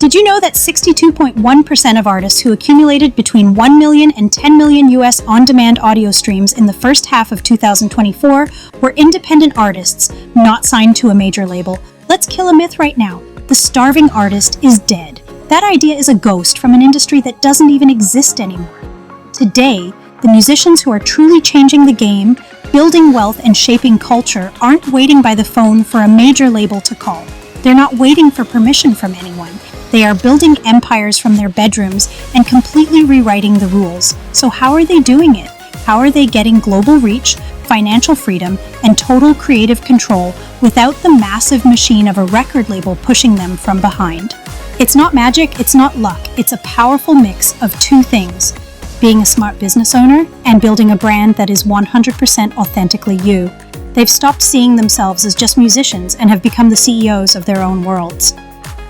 Did you know that 62.1% of artists who accumulated between 1 million and 10 million US on-demand audio streams in the first half of 2024 were independent artists, not signed to a major label? Let's kill a myth right now. The starving artist is dead. That idea is a ghost from an industry that doesn't even exist anymore. Today, the musicians who are truly changing the game, building wealth and shaping culture aren't waiting by the phone for a major label to call. They're not waiting for permission from anyone. They are building empires from their bedrooms and completely rewriting the rules. So how are they doing it? How are they getting global reach, financial freedom, and total creative control without the massive machine of a record label pushing them from behind? It's not magic, it's not luck, it's a powerful mix of two things: being a smart business owner and building a brand that is 100% authentically you. They've stopped seeing themselves as just musicians and have become the CEOs of their own worlds.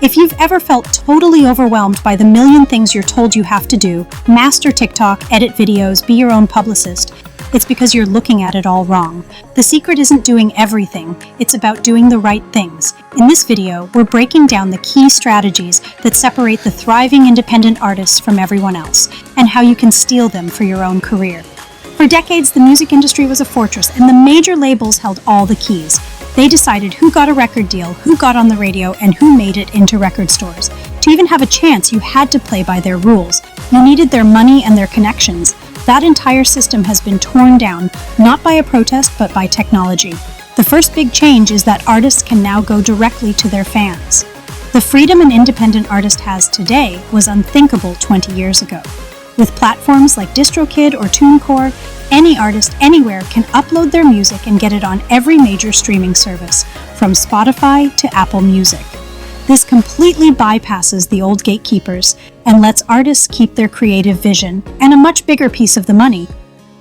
If you've ever felt totally overwhelmed by the million things you're told you have to do, master TikTok, edit videos, be your own publicist, it's because you're looking at it all wrong. The secret isn't doing everything, it's about doing the right things. In this video, we're breaking down the key strategies that separate the thriving independent artists from everyone else, and how you can steal them for your own career. For decades, the music industry was a fortress, and the major labels held all the keys. They decided who got a record deal, who got on the radio, and who made it into record stores. To even have a chance, you had to play by their rules. You needed their money and their connections. That entire system has been torn down, not by a protest, but by technology. The first big change is that artists can now go directly to their fans. The freedom an independent artist has today was unthinkable 20 years ago. With platforms like DistroKid or TuneCore, any artist anywhere can upload their music and get it on every major streaming service, from Spotify to Apple Music. This completely bypasses the old gatekeepers and lets artists keep their creative vision and a much bigger piece of the money.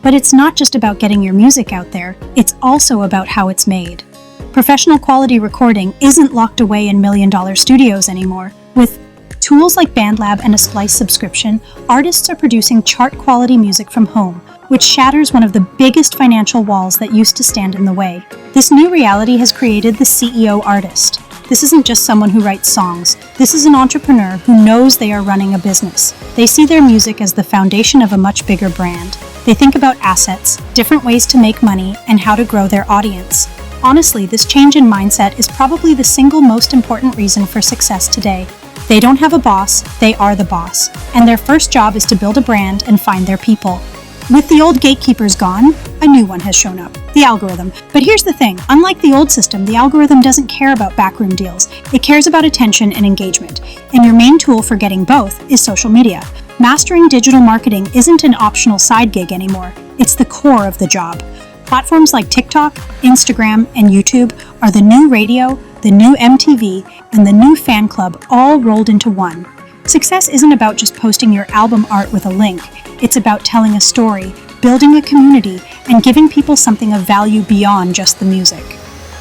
But it's not just about getting your music out there, it's also about how it's made. Professional quality recording isn't locked away in million-dollar studios anymore. With tools like BandLab and a Splice subscription, artists are producing chart-quality music from home, which shatters one of the biggest financial walls that used to stand in the way. This new reality has created the CEO artist. This isn't just someone who writes songs. This is an entrepreneur who knows they are running a business. They see their music as the foundation of a much bigger brand. They think about assets, different ways to make money, and how to grow their audience. Honestly, this change in mindset is probably the single most important reason for success today. They don't have a boss, they are the boss. And their first job is to build a brand and find their people. With the old gatekeepers gone, a new one has shown up, the algorithm. But here's the thing, unlike the old system, the algorithm doesn't care about backroom deals. It cares about attention and engagement. And your main tool for getting both is social media. Mastering digital marketing isn't an optional side gig anymore. It's the core of the job. Platforms like TikTok, Instagram, and YouTube are the new radio, the new MTV, and the new fan club all rolled into one. Success isn't about just posting your album art with a link. It's about telling a story, building a community, and giving people something of value beyond just the music.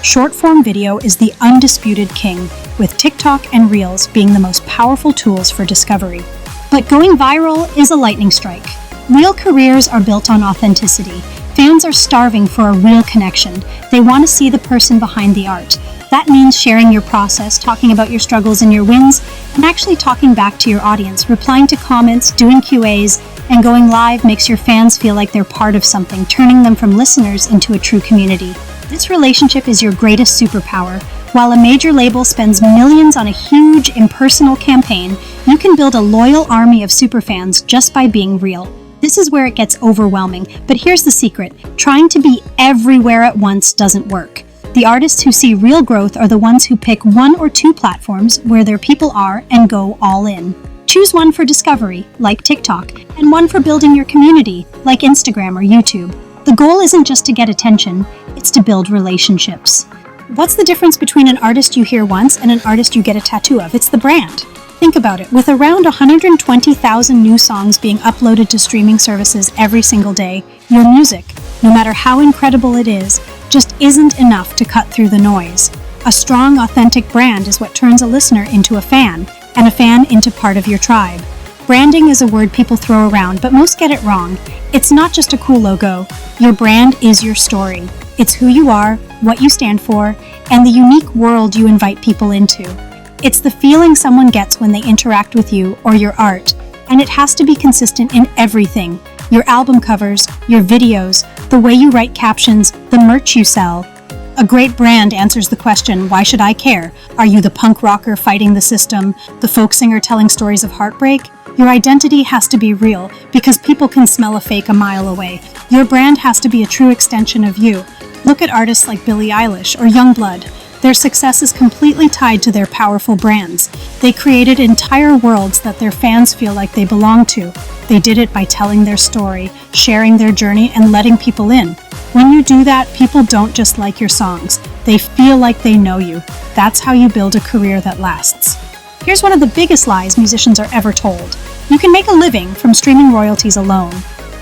Short-form video is the undisputed king, with TikTok and Reels being the most powerful tools for discovery. But going viral is a lightning strike. Real careers are built on authenticity. Fans are starving for a real connection. They want to see the person behind the art. That means sharing your process, talking about your struggles and your wins, and actually talking back to your audience, replying to comments, doing QAs, and going live makes your fans feel like they're part of something, turning them from listeners into a true community. This relationship is your greatest superpower. While a major label spends millions on a huge, impersonal campaign, you can build a loyal army of superfans just by being real. This is where it gets overwhelming, but here's the secret. Trying to be everywhere at once doesn't work. The artists who see real growth are the ones who pick one or two platforms where their people are and go all in. Choose one for discovery, like TikTok, and one for building your community, like Instagram or YouTube. The goal isn't just to get attention, it's to build relationships. What's the difference between an artist you hear once and an artist you get a tattoo of? It's the brand. Think about it. With around 120,000 new songs being uploaded to streaming services every single day, your music, no matter how incredible it is, just isn't enough to cut through the noise. A strong, authentic brand is what turns a listener into a fan, and a fan into part of your tribe. Branding is a word people throw around, but most get it wrong. It's not just a cool logo. Your brand is your story. It's who you are, what you stand for, and the unique world you invite people into. It's the feeling someone gets when they interact with you or your art, and it has to be consistent in everything. Your album covers, your videos, the way you write captions, the merch you sell. A great brand answers the question, why should I care? Are you the punk rocker fighting the system, the folk singer telling stories of heartbreak? Your identity has to be real, because people can smell a fake a mile away. Your brand has to be a true extension of you. Look at artists like Billie Eilish or Yungblud. Their success is completely tied to their powerful brands. They created entire worlds that their fans feel like they belong to. They did it by telling their story, sharing their journey, and letting people in. When you do that, people don't just like your songs. They feel like they know you. That's how you build a career that lasts. Here's one of the biggest lies musicians are ever told. You can make a living from streaming royalties alone.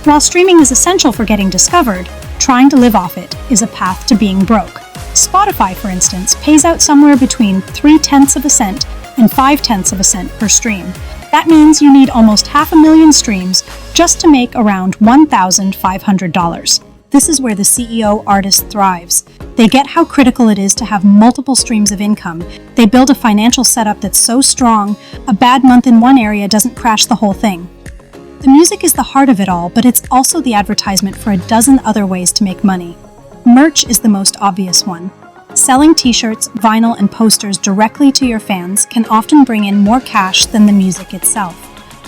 While streaming is essential for getting discovered, trying to live off it is a path to being broke. Spotify, for instance, pays out somewhere between 0.3 cents and 0.5 cents per stream. That means you need almost 500,000 streams just to make around $1,500. This is where the CEO artist thrives. They get how critical it is to have multiple streams of income. They build a financial setup that's so strong, a bad month in one area doesn't crash the whole thing. The music is the heart of it all, but it's also the advertisement for a dozen other ways to make money. Merch is the most obvious one. Selling t-shirts, vinyl, and posters directly to your fans can often bring in more cash than the music itself.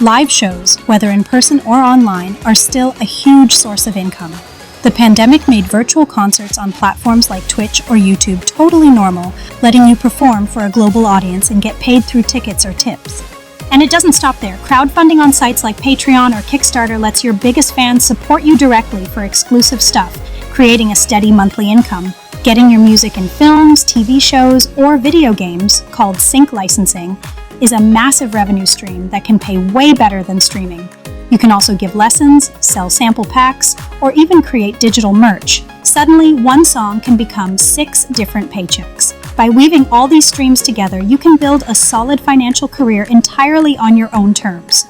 Live shows, whether in person or online, are still a huge source of income. The pandemic made virtual concerts on platforms like Twitch or YouTube totally normal, letting you perform for a global audience and get paid through tickets or tips. And it doesn't stop there. Crowdfunding on sites like Patreon or Kickstarter lets your biggest fans support you directly for exclusive stuff, creating a steady monthly income. Getting your music in films, TV shows, or video games, called sync licensing, is a massive revenue stream that can pay way better than streaming. You can also give lessons, sell sample packs, or even create digital merch. Suddenly, one song can become 6 different paychecks. By weaving all these streams together, you can build a solid financial career entirely on your own terms.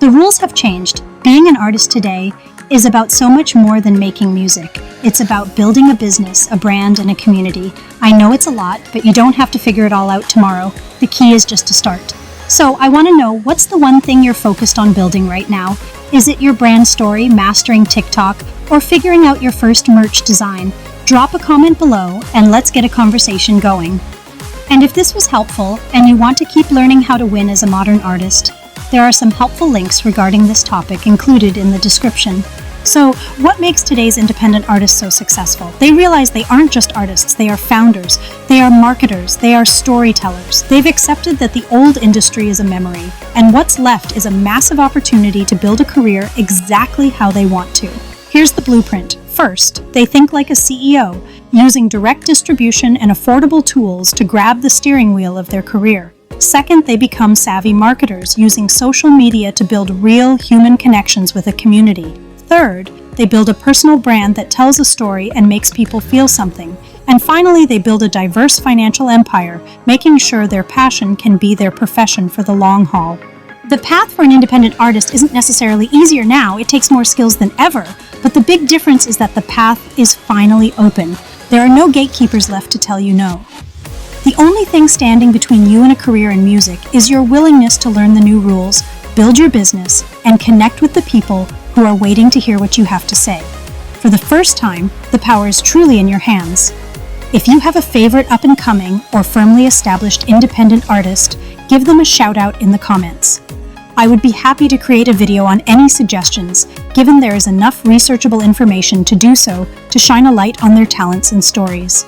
The rules have changed. Being an artist today is about so much more than making music. It's about building a business, a brand, and a community. I know it's a lot, but you don't have to figure it all out tomorrow. The key is just to start. So I want to know, what's the one thing you're focused on building right now? Is it your brand story, mastering TikTok, or figuring out your first merch design? Drop a comment below and let's get a conversation going. And if this was helpful and you want to keep learning how to win as a modern artist, there are some helpful links regarding this topic included in the description. So, what makes today's independent artists so successful? They realize they aren't just artists, they are founders, they are marketers, they are storytellers. They've accepted that the old industry is a memory, and what's left is a massive opportunity to build a career exactly how they want to. Here's the blueprint. First, they think like a CEO, using direct distribution and affordable tools to grab the steering wheel of their career. Second, they become savvy marketers, using social media to build real human connections with a community. Third, they build a personal brand that tells a story and makes people feel something. And finally, they build a diverse financial empire, making sure their passion can be their profession for the long haul. The path for an independent artist isn't necessarily easier now, it takes more skills than ever, but the big difference is that the path is finally open. There are no gatekeepers left to tell you no. The only thing standing between you and a career in music is your willingness to learn the new rules, build your business, and connect with the people who are waiting to hear what you have to say. For the first time, the power is truly in your hands. If you have a favorite up-and-coming or firmly established independent artist, give them a shout-out in the comments. I would be happy to create a video on any suggestions, given there is enough researchable information to do so to shine a light on their talents and stories.